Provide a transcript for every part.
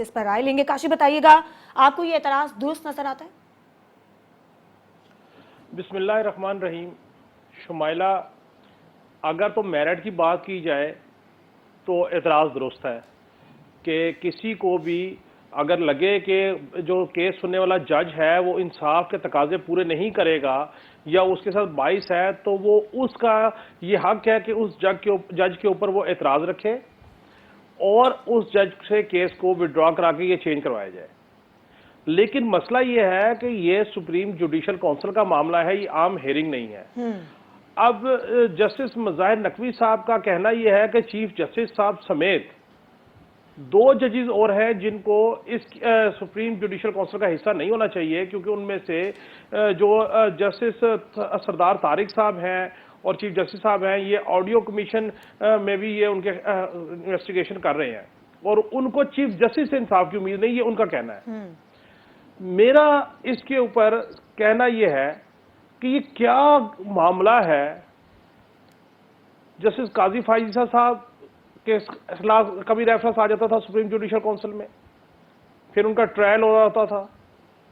इस पर राय लेंगे। काशी, बताइएगा, आपको ये एतराज दुरुस्त नजर आता है? बिस्मिल्लाहिर्रहमानिर्रहीम। शुमाइला, अगर तो मेरिट की बात की जाए तो एतराज़ दुरुस्त है कि किसी को भी अगर लगे कि जो केस सुनने वाला जज है वो इंसाफ के तकाजे पूरे नहीं करेगा या उसके साथ बाइस है, तो वो उसका ये हक है कि उस जज के ऊपर वो एतराज़ रखे और उस जज से केस को विड्रॉ करा के ये चेंज करवाया जाए। लेकिन मसला ये है कि ये सुप्रीम जुडिशल काउंसिल का मामला है, ये आम हेयरिंग नहीं है। अब जस्टिस मुज़ाहिर नकवी साहब का कहना यह है कि चीफ जस्टिस साहब समेत 2 जजेस और हैं जिनको इस सुप्रीम जुडिशल काउंसिल का हिस्सा नहीं होना चाहिए, क्योंकि उनमें से जो जस्टिस सरदार तारिक साहब हैं और चीफ जस्टिस साहब हैं, ये ऑडियो कमीशन में भी ये उनके इन्वेस्टिगेशन कर रहे हैं और उनको चीफ जस्टिस से इंसाफ की उम्मीद नहीं, ये उनका कहना है। मेरा इसके ऊपर कहना यह है कि ये क्या मामला है। जस्टिस काजी फाइजा साहब के खिलाफ कभी रेफरेंस आ जाता था सुप्रीम जुडिशल काउंसिल में, फिर उनका ट्रायल हो जाता था,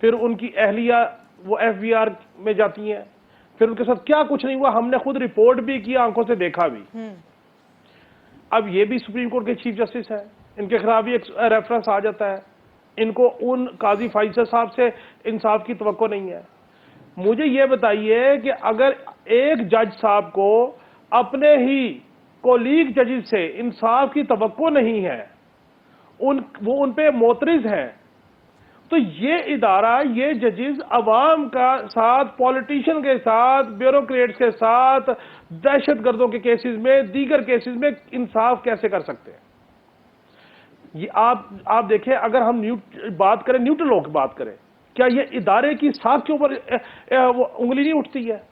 फिर उनकी अहलिया वो FBI में जाती हैं, फिर उनके साथ क्या कुछ नहीं हुआ, हमने खुद रिपोर्ट भी की, आंखों से देखा भी। अब ये भी सुप्रीम कोर्ट के चीफ जस्टिस हैं, इनके खिलाफ भी एक रेफरेंस आ जाता है, इनको उन काजी फाइजा साहब से इंसाफ की तवक्को नहीं है। मुझे ये बताइए कि अगर एक जज साहब को अपने ही कोलीग जजेस से इंसाफ की तवक्को नहीं है, वो उन पे मोतरिज हैं, तो ये इदारा, ये जजेस अवाम का साथ, पॉलिटिशियन के साथ, ब्यूरोक्रेट्स के साथ, दहशतगर्दों के केसेस में, दीगर केसेस में इंसाफ कैसे कर सकते हैं? ये आप देखें, अगर हम न्यूट्रल लोग बात करें, क्या ये इदारे की साख के ऊपर वो उंगली नहीं उठती है?